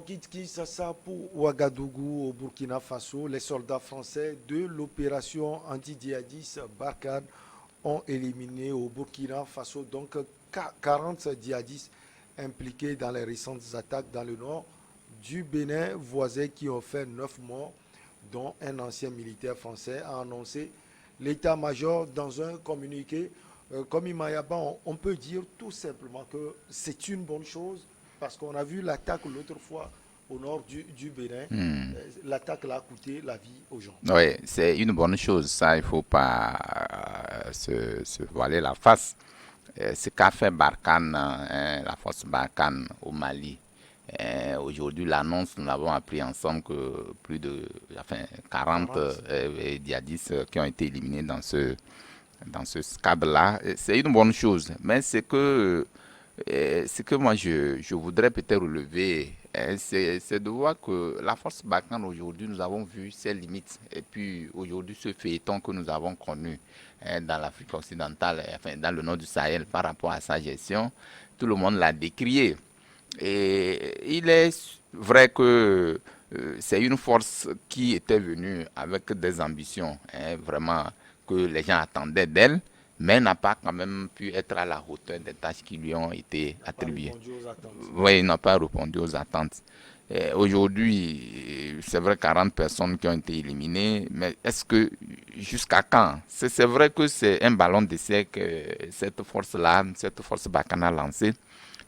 Kinshasa pour Ouagadougou au Burkina Faso, les soldats français de l'opération anti-djihadiste Barkhane ont éliminé au Burkina Faso donc 40 djihadistes impliqués dans les récentes attaques dans le nord du Bénin voisin qui ont fait 9 morts, dont un ancien militaire français, a annoncé l'état-major dans un communiqué. Comme Imayaba, on peut dire tout simplement que c'est une bonne chose parce qu'on a vu l'attaque l'autre fois au nord du Bénin. Hmm. L'attaque a coûté la vie aux gens. Oui, c'est une bonne chose. Ça, il ne faut pas se voiler la face. Ce qu'a fait Barkhane, la force Barkhane au Mali, aujourd'hui, l'annonce, nous l'avons appris ensemble que plus de 40 40. djihadistes qui ont été éliminés dans ce cadre-là. C'est une bonne chose. Mais ce que moi je voudrais peut-être relever, c'est de voir que la force Barkhane aujourd'hui, nous avons vu ses limites. Et puis aujourd'hui, ce feuilleton que nous avons connu dans l'Afrique occidentale, enfin dans le nord du Sahel par rapport à sa gestion, tout le monde l'a décrié. Et il est vrai que c'est une force qui était venue avec des ambitions, vraiment, que les gens attendaient d'elle, mais n'a pas quand même pu être à la hauteur des tâches qui lui ont été N'a pas attribuées. répondu aux attentes. Oui, il n'a pas répondu aux attentes. Aujourd'hui, c'est vrai 40 personnes qui ont été éliminées, mais est-ce que jusqu'à quand? C'est vrai que c'est un ballon d'essai que cette force-là, cette force Barkhane a lancé.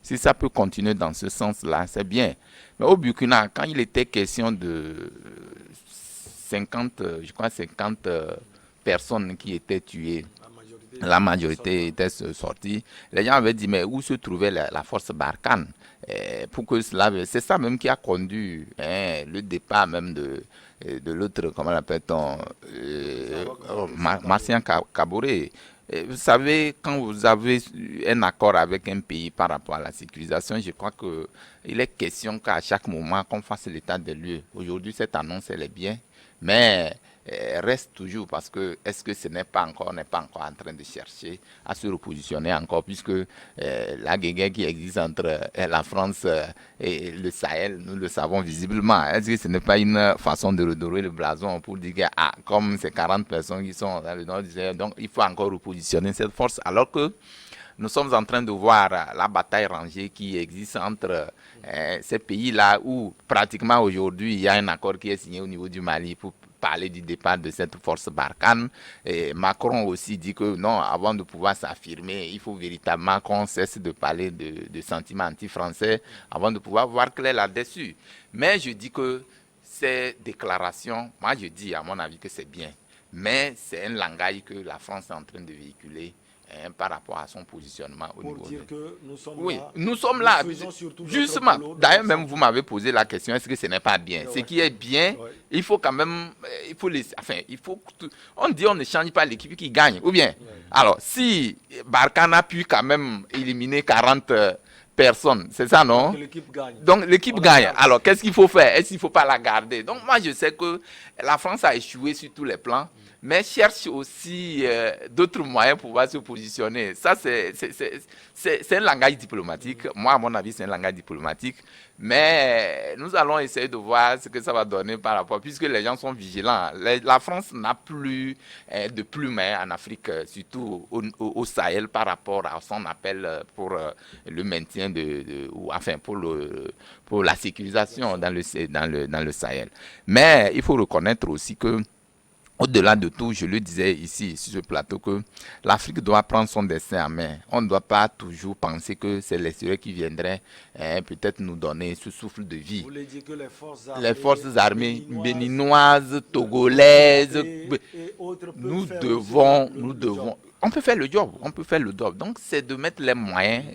Si ça peut continuer dans ce sens-là, c'est bien. Mais au Burkina, quand il était question de 50, je crois 50 personnes qui étaient tuées, La majorité la des majorité soldats. était sortie. Les gens avaient dit, mais où se trouvait la force Barkhane? Pour que cela, c'est ça même qui a conduit le départ même de l'autre, comment l'appelle-t-on, Kabore. Martien Kaboré. Vous savez, quand vous avez un accord avec un pays par rapport à la sécurisation, je crois qu'il est question qu'à chaque moment, qu'on fasse l'état des lieux. Aujourd'hui, cette annonce, elle est bien, mais reste toujours parce que est-ce que ce n'est pas encore, on n'est pas encore en train de chercher à se repositionner encore, puisque la guerre qui existe entre la France et le Sahel, nous le savons visiblement. Est-ce que ce n'est pas une façon de redorer le blason pour dire que, ah, comme ces 40 personnes qui sont dans le nord du Sahel, donc il faut encore repositionner cette force, alors que nous sommes en train de voir la bataille rangée qui existe entre ces pays-là où pratiquement aujourd'hui il y a un accord qui est signé au niveau du Mali pour parler du départ de cette force Barkhane. Et Macron aussi dit que non, avant de pouvoir s'affirmer, il faut véritablement qu'on cesse de parler de sentiments anti-français avant de pouvoir voir clair là-dessus. Mais je dis que ces déclarations, moi je dis à mon avis que c'est bien, mais c'est un langage que la France est en train de véhiculer par rapport à son positionnement au Pour niveau de... dire que nous sommes Oui, là, nous sommes nous là. faisons surtout notre Justement, boulot dans d'ailleurs notre même vous centre. m'avez posé la question, est-ce que ce n'est pas bien? Ce Ouais, qui est bien, ouais, il faut quand même, il faut les, enfin, il faut, on dit on ne change pas l'équipe qui gagne, ou bien? ouais. Alors, si Barkhane a pu quand même éliminer 40 personnes, c'est ça, Donc non? l'équipe gagne. Donc l'équipe On la gagne. garde. Alors qu'est-ce qu'il faut faire? Est-ce qu'il ne faut pas la garder? Donc moi je sais que la France a échoué sur tous les plans, mais cherche aussi d'autres moyens pour pouvoir se positionner. Ça c'est un langage diplomatique. Moi à mon avis c'est un langage diplomatique. Mais nous allons essayer de voir ce que ça va donner par rapport, puisque les gens sont vigilants. La France n'a plus de plumes en Afrique, surtout au Sahel, par rapport à son appel pour le maintien ou enfin pour la sécurisation dans le Sahel. Mais il faut reconnaître aussi que au-delà de tout, je le disais ici, sur ce plateau, que l'Afrique doit prendre son destin en main. On ne doit pas toujours penser que c'est l'extérieur qui viendrait peut-être nous donner ce souffle de Vous vie. voulez dire que Les forces armées béninoises, béninoises, togolaises, burkinabés et autres peuvent nous faire aussi le job. devons, on peut faire le job, on peut faire le job. Donc, c'est de mettre les moyens,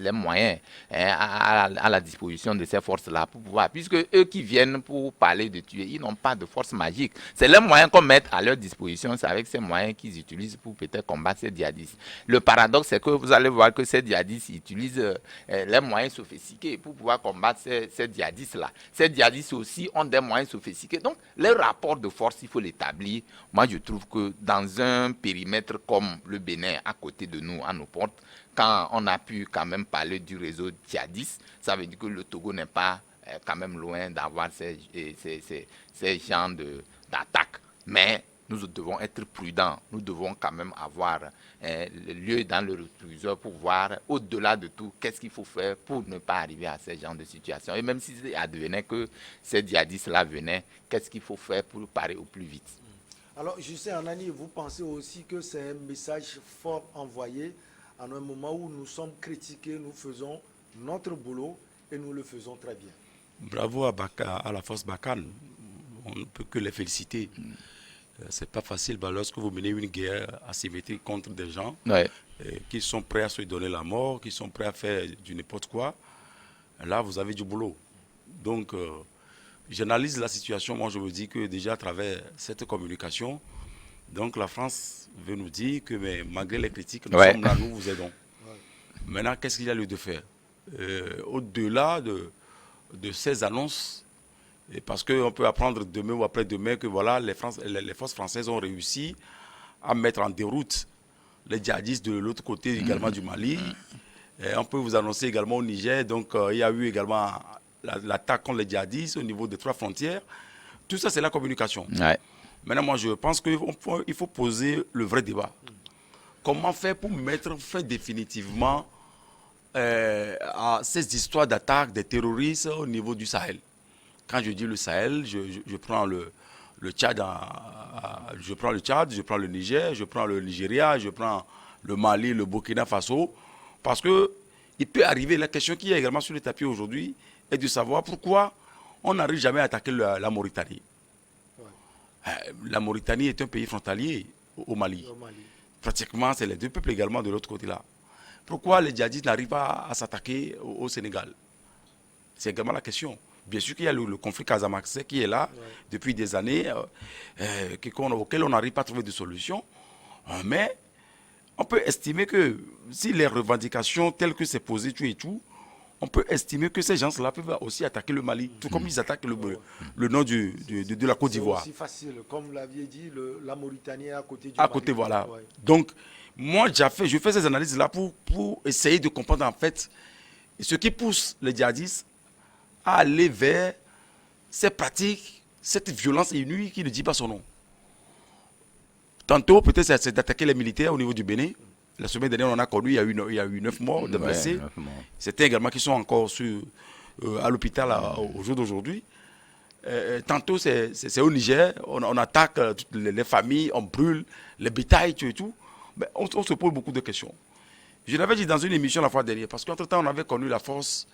les moyens à la disposition de ces forces-là pour pouvoir, puisque eux qui viennent pour parler de tuer, ils n'ont pas de force magique. C'est les moyens qu'on met à leur disposition, c'est avec ces moyens qu'ils utilisent pour peut-être combattre ces djihadistes. Le paradoxe, c'est que vous allez voir que ces djihadistes utilisent les moyens sophistiqués pour pouvoir combattre ces djihadistes-là. Ces djihadistes aussi ont des moyens sophistiqués. Donc, les rapports de force, il faut l'établir. Moi, je trouve que dans un périmètre comme le Bénin, à côté de nous, à nos portes, quand on a pu quand même parler du réseau djihadiste, ça veut dire que le Togo n'est pas quand même loin d'avoir ces genres d'attaques. Mais nous devons être prudents. Nous devons quand même avoir le lieu dans le rétroviseur pour voir, au-delà de tout, qu'est-ce qu'il faut faire pour ne pas arriver à ce genre de situation. Et même si ça advenait que ces djihadistes-là venaient, qu'est-ce qu'il faut faire pour parer au plus vite. Alors, Justin Anani, vous pensez aussi que c'est un message fort envoyé à un moment où nous sommes critiqués, nous faisons notre boulot et nous le faisons très bien. Bravo à la force Barkhane. On ne peut que les féliciter. C'est pas facile lorsque vous menez une guerre asymétrique contre des gens qui sont prêts à se donner la mort, qui sont prêts à faire du n'importe quoi. Là, vous avez du boulot. Donc, j'analyse la situation. Moi, je me dis que déjà à travers cette communication, donc la France veut nous dire que malgré les critiques, nous sommes là, nous vous aidons. Maintenant, qu'est-ce qu'il y a lieu de faire? Au-delà de ces annonces, et parce qu'on peut apprendre demain ou après-demain que voilà, les forces françaises ont réussi à mettre en déroute les djihadistes de l'autre côté également du Mali. Et on peut vous annoncer également au Niger, donc il y a eu également l'attaque contre les djihadistes au niveau des 3 frontières. Tout ça, c'est la communication. Maintenant, moi, je pense qu'il faut poser le vrai débat. Comment faire pour mettre fin définitivement à ces histoires d'attaques des terroristes au niveau du Sahel? Quand je dis le Sahel, je prends le Tchad, je prends le Niger, je prends le Nigeria, je prends le Mali, le Burkina Faso, parce que il peut arriver, la question qui est également sur le tapis aujourd'hui est de savoir pourquoi on n'arrive jamais à attaquer la Mauritanie. La Mauritanie est un pays frontalier au Mali. Pratiquement, c'est les 2 peuples également de l'autre côté-là. Pourquoi les djihadistes n'arrivent pas à s'attaquer au Sénégal? C'est également la question. Bien sûr qu'il y a le conflit casamaxais qui est là depuis des années, auquel on n'arrive pas à trouver de solution. Mais on peut estimer que si les revendications telles que c'est posé tout et tout, on peut estimer que ces gens-là peuvent aussi attaquer le Mali, tout comme ils attaquent le nord de la Côte d'Ivoire. C'est aussi facile, comme vous l'aviez dit, la Mauritanie est à côté du Mali. À côté, voilà. Donc, moi, je fais ces analyses-là pour essayer de comprendre en fait ce qui pousse les djihadistes à aller vers ces pratiques, cette violence inouïe qui ne dit pas son nom. Tantôt, peut-être, c'est d'attaquer les militaires au niveau du Bénin. La semaine dernière, on a connu, il y a eu 9 morts de blessés. C'était également qui sont encore à l'hôpital au jour d'aujourd'hui. Tantôt, c'est au Niger, on attaque toutes les familles, on brûle les bétails, et tout. Mais on se pose beaucoup de questions. Je l'avais dit dans une émission la fois dernière, parce qu'entre-temps, on avait connu la force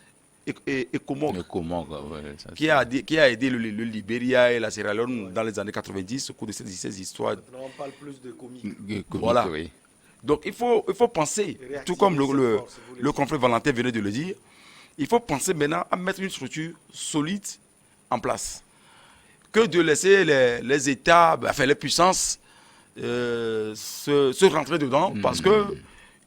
Ecomog, qui a aidé le Libéria et la Sierra Leone dans les années 90 au cours de ces histoires. On parle plus de comiques. Voilà. Donc il faut penser, tout comme le confrère Valentin venait de le dire, il faut penser maintenant à mettre une structure solide en place. Que de laisser les États, les puissances se rentrer dedans, parce que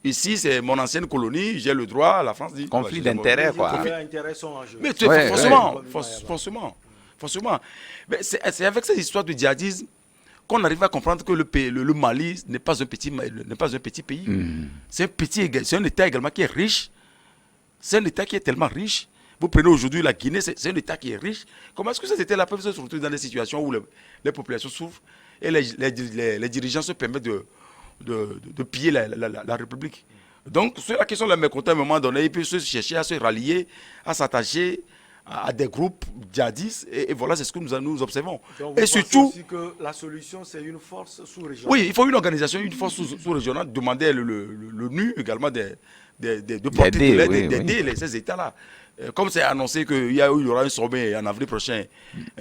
ici, c'est mon ancienne colonie, j'ai le droit, la France dit... Conflit d'intérêts, quoi. Les intérêts sont en jeu. Mais forcément. Mais c'est avec ces histoires de djihadisme qu'on arrive à comprendre que le Mali n'est pas un petit pays. C'est un État également qui est riche. C'est un État qui est tellement riche. Vous prenez aujourd'hui la Guinée, c'est un État qui est riche. Comment est-ce que cet État-là peut se retrouver dans des situations où les populations souffrent et les dirigeants se permettent de piller la République? Donc, ceux-là qui sont là mécontents à un moment donné, ils peuvent se chercher à se rallier, à s'attacher à des groupes djihadistes. Et voilà, c'est ce que nous observons. Donc, et surtout, aussi que la solution, c'est une force sous-régionale. Oui, il faut une organisation, une force sous-régionale. Demander l'ONU également d'aider ces États-là. Comme c'est annoncé qu'il y aura un sommet en avril prochain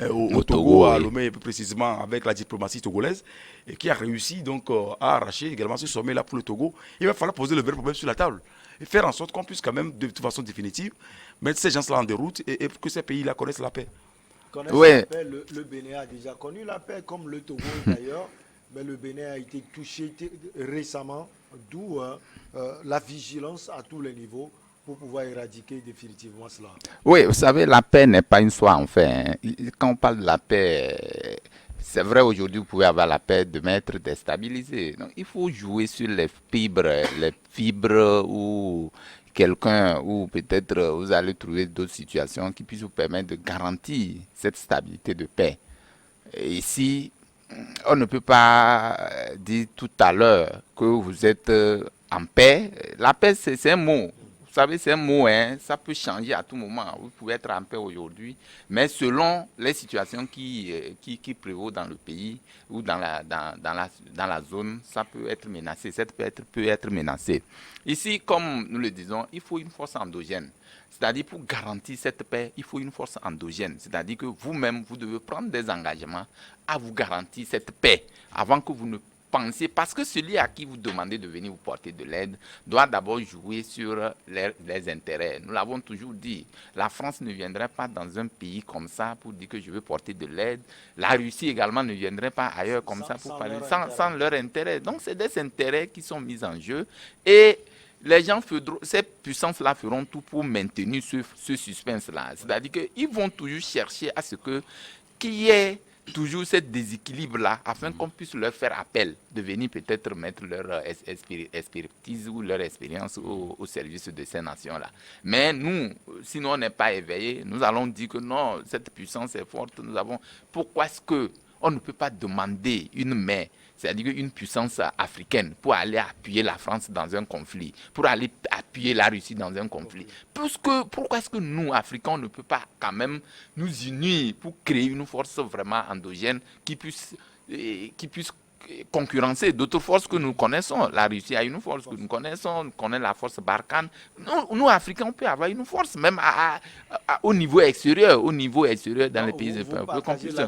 au Togo, à Lomé, plus précisément avec la diplomatie togolaise, et qui a réussi donc à arracher également ce sommet-là pour le Togo, il va falloir poser le vrai problème sur la table et faire en sorte qu'on puisse quand même, de toute façon définitive, mettre ces gens-là en déroute et que ces pays-là connaissent la paix. La paix, le Bénin a déjà connu la paix, comme le Togo d'ailleurs, mais le Bénin a été touché récemment, d'où la vigilance à tous les niveaux pour pouvoir éradiquer définitivement cela. Oui, vous savez, la paix n'est pas une foi, en fait. Quand on parle de la paix, c'est vrai, aujourd'hui, vous pouvez avoir la paix, demain être déstabilisé. Donc, il faut jouer sur les fibres quelqu'un ou peut-être vous allez trouver d'autres situations qui puissent vous permettre de garantir cette stabilité de paix. Et ici, on ne peut pas dire tout à l'heure que vous êtes en paix. La paix, c'est un mot. Vous savez, c'est un mot, hein, ça peut changer à tout moment. Vous pouvez être en paix aujourd'hui, mais selon les situations qui prévaut dans le pays ou dans la zone, ça peut être menacé, cette paix peut être menacée. Ici, comme nous le disons, il faut une force endogène. C'est-à-dire, pour garantir cette paix, il faut une force endogène. C'est-à-dire que vous-même, vous devez prendre des engagements à vous garantir cette paix avant que vous ne pensiez. Parce que celui à qui vous demandez de venir vous porter de l'aide doit d'abord jouer sur les intérêts. Nous l'avons toujours dit. La France ne viendrait pas dans un pays comme ça pour dire que je veux porter de l'aide. La Russie également ne viendrait pas ailleurs comme ça pour parler sans leur intérêt. Donc, c'est des intérêts qui sont mis en jeu. Et les gens, ces puissances-là feront tout pour maintenir ce suspense-là. C'est-à-dire qu'ils vont toujours chercher à ce qu'il y ait toujours ce déséquilibre-là afin qu'on puisse leur faire appel de venir peut-être mettre leur expertise ou leur expérience au service de ces nations-là. Mais nous, sinon on n'est pas éveillés, nous allons dire que non, cette puissance est forte. Pourquoi est-ce qu'on ne peut pas demander une main, c'est-à-dire une puissance africaine, pour aller appuyer la France dans un conflit, pour aller appuyer la Russie dans un conflit? Pourquoi est-ce que nous, Africains, on ne peut pas quand même nous unir pour créer une force vraiment endogène qui puisse concurrencer d'autres forces que nous connaissons? La Russie a une force que nous connaissons, on connaît la force Barkhane. Nous, Africains, on peut avoir une force, même au niveau extérieur, dans les pays un peu compliqués.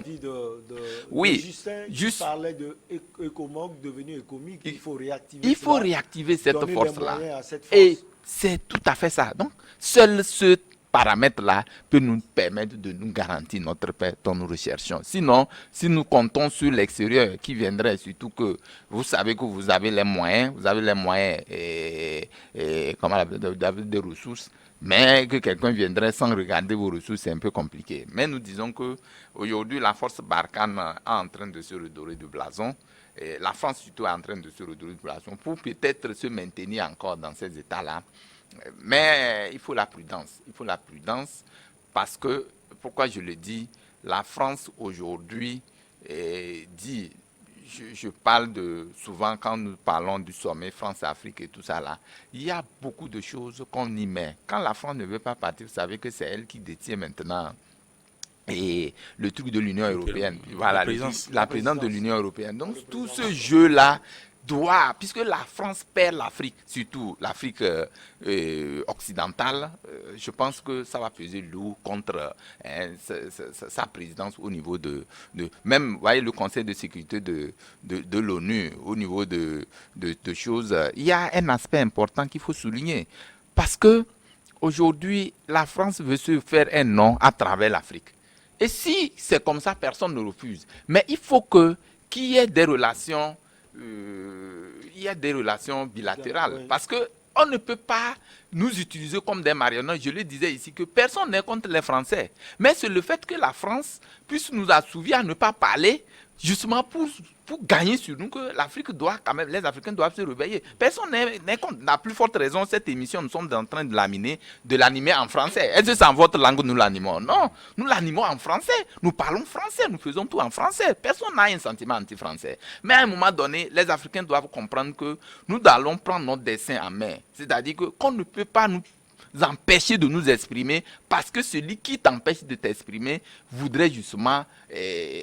Oui, Justin, juste parlait de Ecomog devenu Ecomic, il faut réactiver. Il faut réactiver cette force-là. Et c'est tout à fait ça. Donc, seul ce paramètre-là peut nous permettre de nous garantir notre paix dont nous recherchons. Sinon, si nous comptons sur l'extérieur qui viendrait, surtout que vous savez que vous avez les moyens, des ressources, mais que quelqu'un viendrait sans regarder vos ressources, c'est un peu compliqué. Mais nous disons qu'aujourd'hui, la force Barkhane est en train de se redorer de blason. Et la France surtout est en train de se redorer de blason pour peut-être se maintenir encore dans ces états-là. Mais il faut la prudence. Il faut la prudence parce que, pourquoi je le dis, la France aujourd'hui dit, je parle souvent quand nous parlons du sommet France-Afrique et tout ça là, il y a beaucoup de choses qu'on y met. Quand la France ne veut pas partir, vous savez que c'est elle qui détient maintenant et le truc de l'Union européenne. Voilà, la présidence de l'Union européenne. Donc tout ce jeu-là puisque la France perd l'Afrique, surtout l'Afrique occidentale, je pense que ça va peser lourd contre sa présidence au niveau même, vous voyez, le Conseil de sécurité de l'ONU, au niveau de choses. Il y a un aspect important qu'il faut souligner, parce que aujourd'hui, la France veut se faire un nom à travers l'Afrique. Et si c'est comme ça, personne ne refuse. Mais il faut qu'il y ait des relations bilatérales. Parce qu'on ne peut pas nous utiliser comme des marionnettes. Je le disais ici que personne n'est contre les Français. Mais c'est le fait que la France puisse nous assouvir à ne pas parler, justement pour gagner sur nous, que l'Afrique doit quand même, les Africains doivent se réveiller. Personne n'est contre. La plus forte raison, cette émission, nous sommes en train de l'animer en français. Est-ce que c'est en votre langue nous l'animons? Non, nous l'animons en français. Nous parlons français, nous faisons tout en français. Personne n'a un sentiment anti-français. Mais à un moment donné, les Africains doivent comprendre que nous allons prendre notre destin en main. C'est-à-dire qu'on ne peut pas nous empêcher de nous exprimer, parce que celui qui t'empêche de t'exprimer voudrait justement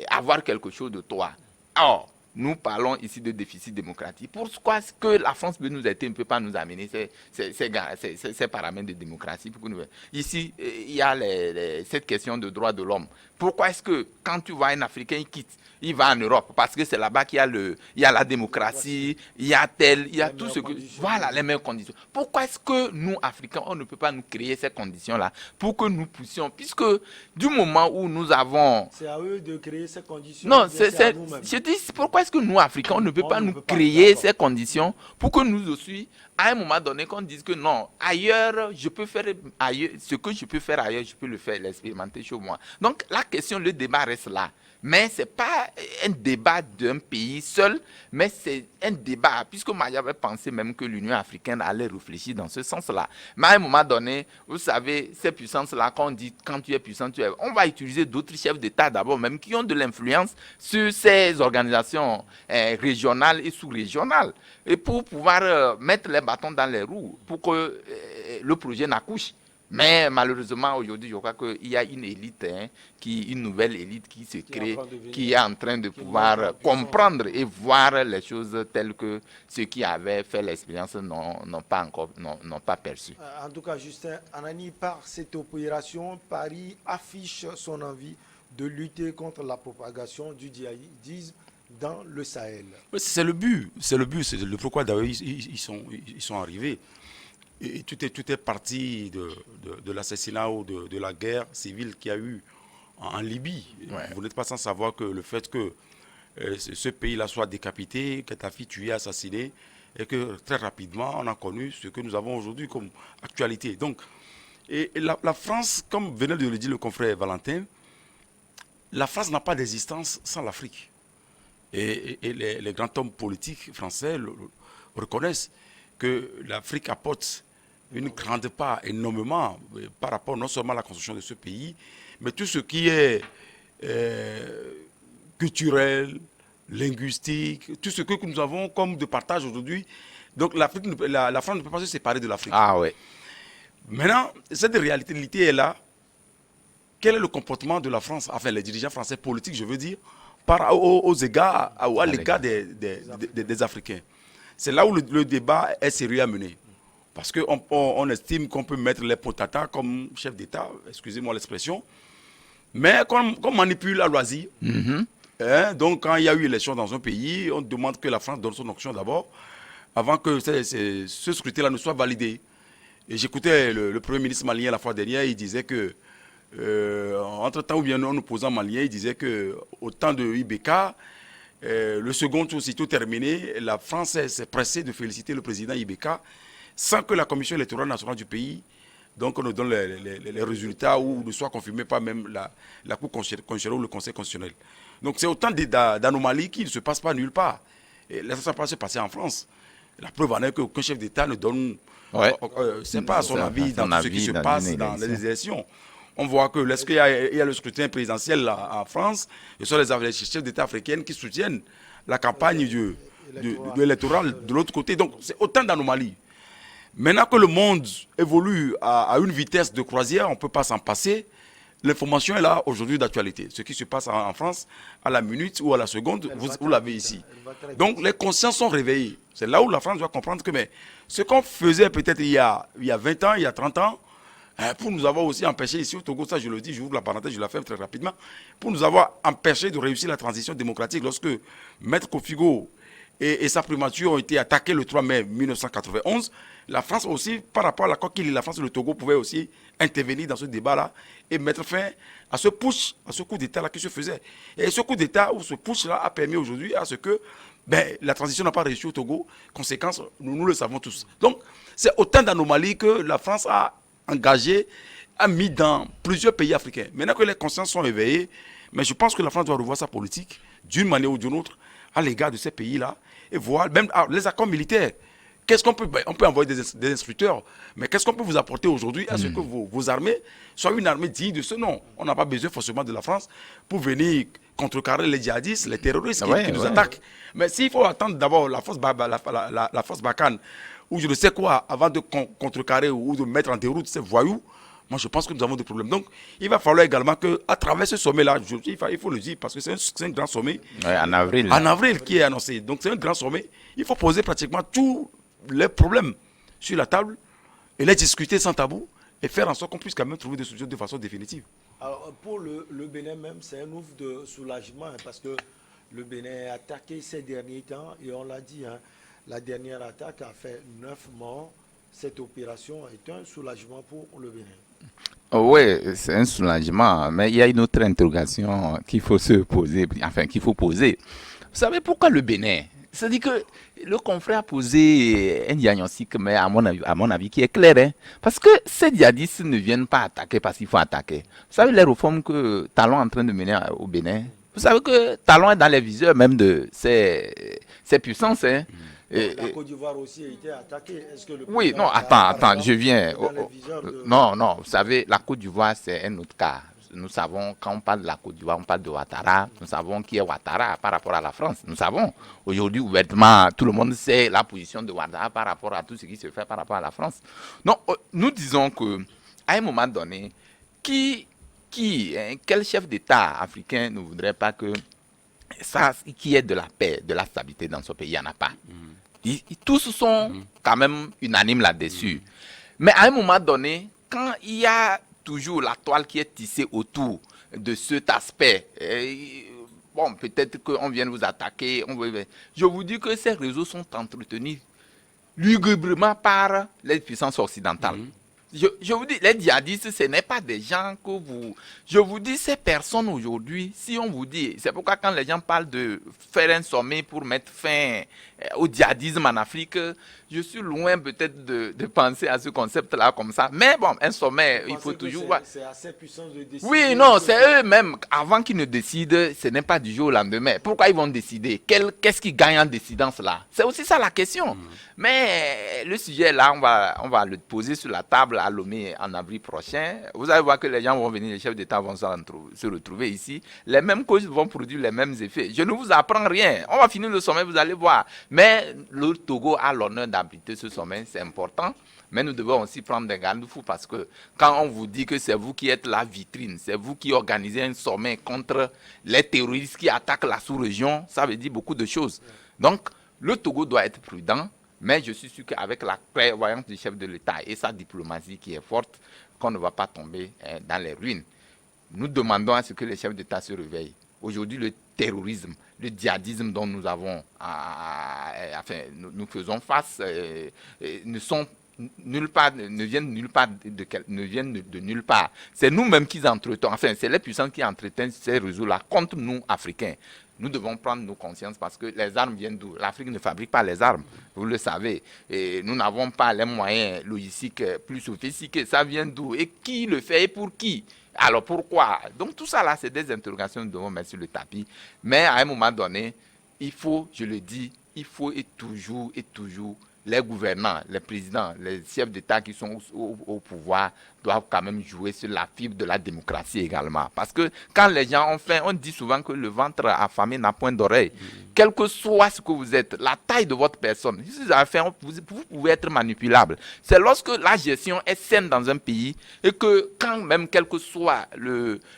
avoir quelque chose de toi. Or, nous parlons ici de déficit démocratique. Pourquoi est-ce que la France veut nous aider, ne peut pas nous amener ces paramètres de démocratie? Ici, il y a cette question de droits de l'homme. Pourquoi est-ce que quand tu vois un Africain, il va en Europe? Parce que c'est là-bas qu'il y a la démocratie, il y a tout ce que... Voilà, les meilleures conditions. Pourquoi est-ce que nous, Africains, on ne peut pas nous créer ces conditions-là pour que nous puissions... Puisque du moment où nous avons... C'est à eux de créer ces conditions. Non, je dis, pourquoi est-ce que nous, Africains, on ne peut pas nous créer ces conditions pour que nous aussi, à un moment donné, qu'on dise que non, ailleurs, je peux faire ailleurs, ce que je peux faire ailleurs, je peux le faire, l'expérimenter chez moi. Donc, la question, le débat reste là. Mais ce n'est pas un débat d'un pays seul, mais c'est un débat, puisque moi j'avais pensé même que l'Union africaine allait réfléchir dans ce sens-là. Mais à un moment donné, vous savez, ces puissances-là, quand on dit quand tu es puissant, on va utiliser d'autres chefs d'État d'abord, même qui ont de l'influence sur ces organisations régionales et sous-régionales, et pour pouvoir mettre les bâtons dans les roues, pour que le projet n'accouche. Mais malheureusement, aujourd'hui, je crois qu'il y a une élite, une nouvelle élite qui se crée, qui est en train de pouvoir comprendre et voir les choses telles que ceux qui avaient fait l'expérience n'ont pas perçu. En tout cas, Justin Anani, par cette opération, Paris affiche son envie de lutter contre la propagation du djihadisme dans le Sahel. C'est le but, c'est le pourquoi d'ailleurs ils sont arrivés. Et tout est parti de l'assassinat ou de la guerre civile qu'il y a eu en Libye. Ouais. Vous n'êtes pas sans savoir que le fait que ce pays-là soit décapité, Kadhafi tué, assassiné, et que très rapidement on a connu ce que nous avons aujourd'hui comme actualité. Donc, et la France, comme venait de le dire le confrère Valentin, la France n'a pas d'existence sans l'Afrique. Et les grands hommes politiques français reconnaissent que l'Afrique apporte une grande part, énormément, par rapport non seulement à la construction de ce pays, mais tout ce qui est culturel, linguistique, tout ce que nous avons comme de partage aujourd'hui. Donc la France ne peut pas se séparer de l'Afrique. Ah ouais. Maintenant, cette réalité est là. Quel est le comportement de la France, enfin les dirigeants français politiques, je veux dire, aux égards, à l'égard des Africains? C'est là où le débat est sérieux à mener. Parce qu'on estime qu'on peut mettre les potatas comme chef d'État, excusez-moi l'expression, mais qu'on manipule à loisir. Donc quand il y a eu élection dans un pays, on demande que la France donne son option d'abord, avant que ce scrutin-là ne soit validé. Et j'écoutais le Premier ministre malien la fois dernière, il disait que, entre-temps, ou bien en opposant malien, il disait qu'au temps de IBK, le second tour, aussitôt terminé, la France s'est pressée de féliciter le président IBK sans que la commission électorale nationale du pays donc, nous donne les résultats ou ne soit confirmé par même la Cour constitutionnelle ou le Conseil constitutionnel. Donc c'est autant d'anomalies qui ne se passent pas nulle part. Et là, ça peut se passer en France. La preuve en est qu'aucun chef d'État ne donne c'est pas son avis dans tout ce qui se passe dans les élections. On voit que lorsqu'il y a le scrutin présidentiel en France, ce sont les chefs d'État africains qui soutiennent la campagne électorale de l'autre côté. Donc, c'est autant d'anomalies. Maintenant que le monde évolue à une vitesse de croisière, on ne peut pas s'en passer. L'information est là aujourd'hui d'actualité. Ce qui se passe en France, à la minute ou à la seconde, vous l'avez ici. Donc, les consciences sont réveillées. C'est là où la France doit comprendre que ce qu'on faisait peut-être il y a 20 ans, il y a 30 ans, pour nous avoir aussi empêché ici au Togo, ça je le dis, j'ouvre la parenthèse, je la ferme très rapidement, pour nous avoir empêché de réussir la transition démocratique lorsque Maître Kofigo et sa primature ont été attaqués le 3 mai 1991, la France aussi, par rapport à l'accord qu'il y a, la France et le Togo pouvaient aussi intervenir dans ce débat-là et mettre fin à ce push, à ce coup d'État-là qui se faisait. Et ce coup d'État ou ce push-là a permis aujourd'hui à ce que la transition n'a pas réussi au Togo. Conséquence, nous le savons tous. Donc, c'est autant d'anomalies que la France a engagé, a mis dans plusieurs pays africains. Maintenant que les consciences sont éveillées, mais je pense que la France doit revoir sa politique d'une manière ou d'une autre à l'égard de ces pays-là et voir même les accords militaires. Qu'est-ce qu'on peut, on peut envoyer des instructeurs, mais qu'est-ce qu'on peut vous apporter aujourd'hui à ce que vos armées soient une armée digne de ce nom? On n'a pas besoin forcément de la France pour venir contrecarrer les djihadistes, les terroristes qui nous attaquent. Mais s'il faut attendre d'abord la force Barkhane ou je ne sais quoi avant de contrecarrer ou de mettre en déroute ces voyous, moi je pense que nous avons des problèmes. Donc il va falloir également qu'à travers ce sommet-là, il faut le dire parce que c'est un grand sommet. En avril. En avril qui est annoncé. Donc c'est un grand sommet. Il faut poser pratiquement tous les problèmes sur la table et les discuter sans tabou et faire en sorte qu'on puisse quand même trouver des solutions de façon définitive. Alors pour le Bénin même, c'est un ouf de soulagement parce que le Bénin est attaqué ces derniers temps et on l'a dit, la dernière attaque a fait 9 morts. Cette opération est un soulagement pour le Bénin. Oui, c'est un soulagement, mais il y a une autre interrogation qu'il faut se poser, enfin qu'il faut poser. Vous savez pourquoi le Bénin? C'est-à-dire que le confrère a posé un diagnostic, mais à mon avis, qui est clair. Parce que ces djihadistes ne viennent pas attaquer parce qu'il faut attaquer. Vous savez, les réformes que Talon est en train de mener au Bénin, Vous savez que Talon est dans les viseurs même de ces puissances. Hein. La Côte d'Ivoire aussi a été attaquée. Est-ce que le oui, non, attends, je viens. Non, vous savez, la Côte d'Ivoire, c'est un autre cas. Nous savons, quand on parle de la Côte d'Ivoire, on parle de Ouattara. Nous savons qui est Ouattara par rapport à la France. Nous savons. Aujourd'hui, ouvertement, tout le monde sait la position de Ouattara par rapport à tout ce qui se fait par rapport à la France. Non, nous disons que à un moment donné, quel chef d'État africain ne voudrait pas que ça, qu'il y ait de la paix, de la stabilité dans ce pays? Il n'y en a pas. Tous sont quand même unanimes là-dessus. Mais à un moment donné, quand il y a toujours la toile qui est tissée autour de cet aspect, bon, peut-être qu'on vient vous attaquer. Je vous dis que ces réseaux sont entretenus lugubrement par les puissances occidentales. Je vous dis, les djihadistes, ce n'est pas des gens que vous... Je vous dis, ces personnes aujourd'hui, si on vous dit... C'est pourquoi quand les gens parlent de faire un sommet pour mettre fin au djihadisme en Afrique, je suis loin peut-être de penser à ce concept-là comme ça. Mais bon, un sommet, il faut toujours... C'est assez puissant de décider. Oui, non, c'est eux-mêmes. Avant qu'ils ne décident, ce n'est pas du jour au lendemain. Pourquoi ils vont décider? Qu'est-ce qu'ils gagnent en décidant cela? C'est aussi ça la question. Mais le sujet là, on va le poser sur la table à Lomé en avril prochain. Vous allez voir que les gens vont venir, les chefs d'État vont se retrouver ici. Les mêmes causes vont produire les mêmes effets. Je ne vous apprends rien. On va finir le sommet, vous allez voir. Mais le Togo a l'honneur d'abriter ce sommet, c'est important. Mais nous devons aussi prendre des garde-fous parce que quand on vous dit que c'est vous qui êtes la vitrine, c'est vous qui organisez un sommet contre les terroristes qui attaquent la sous-région, ça veut dire beaucoup de choses. Donc, le Togo doit être prudent. Mais je suis sûr qu'avec la prévoyance du chef de l'État et sa diplomatie qui est forte, qu'on ne va pas tomber dans les ruines. Nous demandons à ce que les chefs d'État se réveillent. Aujourd'hui, le terrorisme, le djihadisme dont nous avons, nous faisons face, ne viennent de nulle part. C'est nous-mêmes qui entretenons, c'est les puissances qui entretiennent ces réseaux-là contre nous, Africains. Nous devons prendre nos consciences parce que les armes viennent d'où? L'Afrique ne fabrique pas les armes, vous le savez. Et nous n'avons pas les moyens logistiques plus sophistiqués. Ça vient d'où? Et qui le fait et pour qui? Alors pourquoi? Donc tout ça là, c'est des interrogations que nous devons mettre sur le tapis. Mais à un moment donné, il faut, je le dis, il faut et toujours les gouvernants, les présidents, les chefs d'État qui sont au pouvoir doivent quand même jouer sur la fibre de la démocratie également. Parce que quand les gens ont faim, on dit souvent que le ventre affamé n'a point d'oreille. Quel que soit ce que vous êtes, la taille de votre personne, si vous avez faim, vous pouvez être manipulable. C'est lorsque la gestion est saine dans un pays et que quand même, quel que soit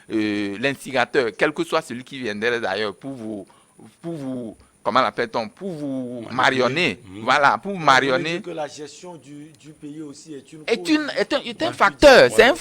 l'instigateur, quel que soit celui qui viendrait d'ailleurs pour vous comment l'appelle-t-on, pour vous marionner, voilà, pour vous marionner. Que la gestion du pays aussi est un facteur, c'est un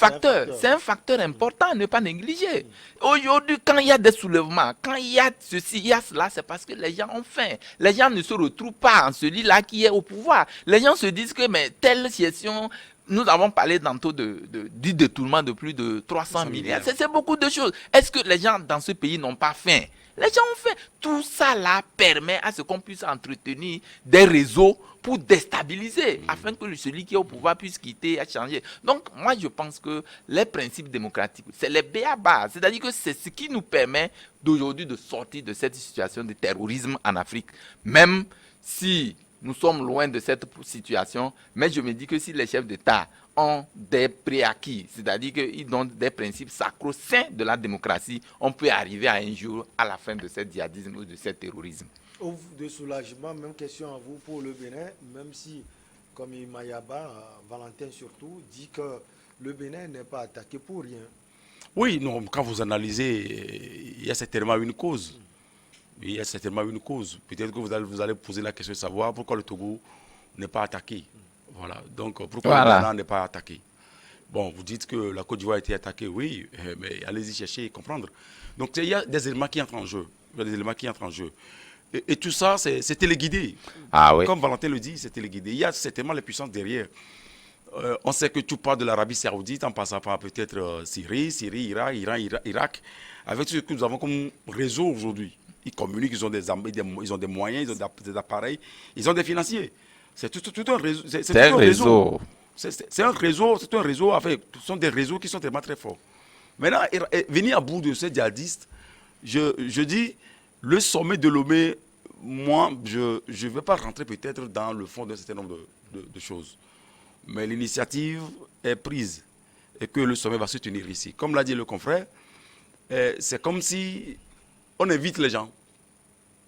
facteur important à ne pas négliger. Aujourd'hui, quand il y a des soulèvements, quand il y a ceci, il y a cela, c'est parce que les gens ont faim. Les gens ne se retrouvent pas en celui-là qui est au pouvoir. Les gens se disent que mais telle gestion. Nous avons parlé tantôt du détournement de plus de 300 milliards. C'est beaucoup de choses. Est-ce que les gens dans ce pays n'ont pas faim? Les gens ont faim. Tout ça là permet à ce qu'on puisse entretenir des réseaux pour déstabiliser, afin que celui qui est au pouvoir puisse quitter et changer. Donc, moi, je pense que les principes démocratiques, c'est les b.a.-ba. C'est-à-dire que c'est ce qui nous permet d'aujourd'hui de sortir de cette situation de terrorisme en Afrique. Même si nous sommes loin de cette situation, mais je me dis que si les chefs d'État ont des préacquis, c'est-à-dire qu'ils ont des principes sacro-saints de la démocratie, on peut arriver à un jour à la fin de ce djihadisme ou de ce terrorisme. Ouf de soulagement, même question à vous pour le Bénin, même si, comme Mayaba, Valentin surtout, dit que le Bénin n'est pas attaqué pour rien. Oui, non, quand vous analysez, il y a certainement une cause. Il y a certainement une cause. Peut-être que vous allez poser la question de savoir pourquoi le Togo n'est pas attaqué. Voilà. Donc, pourquoi le Ghana n'est pas attaqué? Bon, vous dites que la Côte d'Ivoire a été attaquée, oui, mais allez-y chercher et comprendre. Donc, il y a des éléments qui entrent en jeu. Il y a des éléments qui entrent en jeu. Et tout ça, c'est téléguidé. Ah, oui. Comme Valentin le dit, c'est téléguidé. Il y a certainement les puissances derrière. On sait que tout part de l'Arabie Saoudite, en passant par peut-être Syrie, Irak, Iran, Irak, avec ce que nous avons comme réseau aujourd'hui. Ils communiquent, ils ont des armes, ils ont des moyens, ils ont des appareils, ils ont des financiers. C'est tout un réseau. C'est un réseau. C'est un réseau, ce sont des réseaux qui sont tellement très forts. Maintenant, venir à bout de ces djihadistes, je dis, le sommet de Lomé, moi, je ne vais pas rentrer peut-être dans le fond d'un certain nombre de choses. Mais l'initiative est prise et que le sommet va se tenir ici. Comme l'a dit le confrère, c'est comme si on invite les gens.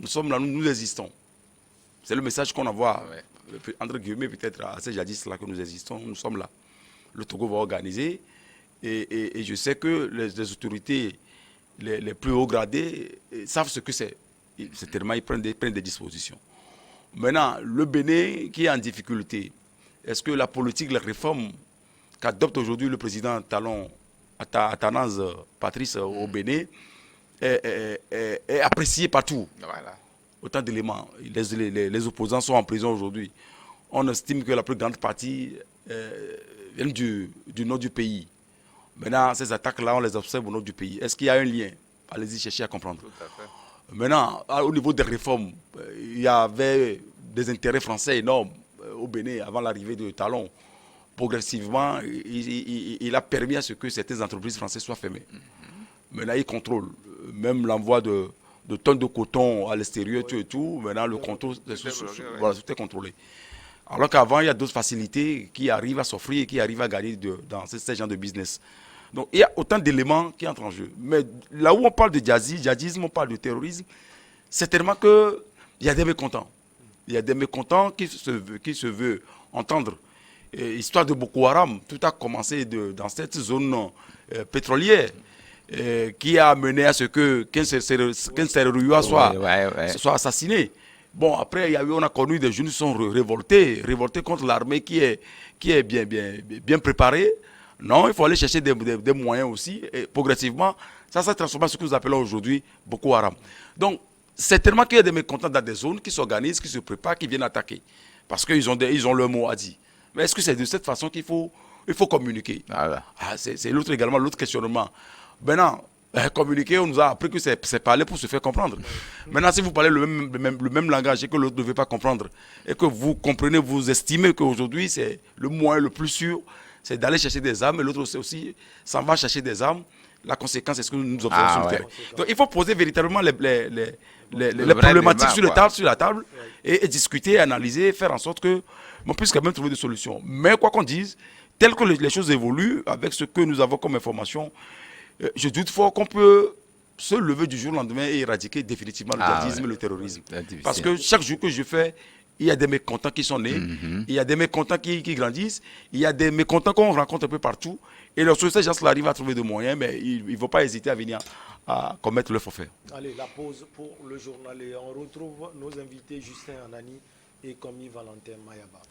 Nous sommes là, nous existons. C'est le message qu'on envoie, entre guillemets, peut-être à ces jadis-là que nous existons. Nous sommes là. Le Togo va organiser et je sais que les autorités les plus haut gradés savent ce que c'est. Certainement, ils prennent des dispositions. Maintenant, le Bénin qui est en difficulté, est-ce que la politique, les réformes qu'adopte aujourd'hui le président Athanase Patrice au Bénin est appréciée partout? Voilà. Autant d'éléments. Les opposants sont en prison aujourd'hui. On estime que la plus grande partie vient du nord du pays. Maintenant, ces attaques-là, on les observe au nord du pays. Est-ce qu'il y a un lien? Allez-y chercher à comprendre. Tout à fait. Maintenant, au niveau des réformes, il y avait des intérêts français énormes au Bénin avant l'arrivée de Talon. Progressivement, il a permis à ce que certaines entreprises françaises soient fermées. Maintenant, il contrôle même l'envoi de tonnes de coton à l'extérieur, tout et tout. Maintenant, le contrôle, voilà, tout est contrôlé. Alors qu'avant, il y a d'autres facilités qui arrivent à s'offrir et qui arrivent à gagner dans ce genre de business. Donc, il y a autant d'éléments qui entrent en jeu. Mais là où on parle de djihadisme, on parle de terrorisme, certainement qu'il y a des mécontents. Il y a des mécontents qui se veulent entendre. Histoire de Boko Haram, tout a commencé dans cette zone pétrolière qui a mené à ce qu'un Serruya soit assassiné. Bon, après, on a connu des jeunes qui sont révoltés contre l'armée qui est bien préparée. Non, il faut aller chercher des moyens aussi. Et progressivement, ça s'est transformé en ce que nous appelons aujourd'hui Boko Haram. Donc, certainement qu'il y a des mécontents dans des zones qui s'organisent, qui se préparent, qui viennent attaquer. Parce qu'ils ont leur mot à dire. Mais est-ce que c'est de cette façon qu'il faut communiquer? Voilà. C'est également l'autre questionnement. Maintenant, communiquer, on nous a appris que c'est parler pour se faire comprendre. Maintenant, si vous parlez le même langage et que l'autre ne veut pas comprendre, et que vous comprenez, vous estimez qu'aujourd'hui, c'est le moyen le plus sûr, c'est d'aller chercher des armes, et l'autre aussi s'en va chercher des armes. La conséquence, c'est ce que nous observons sur le terrain. Donc, il faut poser véritablement les problématiques sur la table et discuter, analyser, faire en sorte qu'on puisse quand même trouver des solutions. Mais quoi qu'on dise, tel que les choses évoluent, avec ce que nous avons comme information, je doute fort qu'on peut se lever du jour au lendemain et éradiquer définitivement le djihadisme et le terrorisme. Parce que chaque jour que je fais, il y a des mécontents qui sont nés, il y a des mécontents qui grandissent, il y a des mécontents qu'on rencontre un peu partout. Et lorsque ces gens-là arrivent à trouver des moyens, mais ils ne vont pas hésiter à venir à commettre le forfait. Allez, la pause pour le journal. Et on retrouve nos invités Justin Anani et Komi Valentin Mayaba.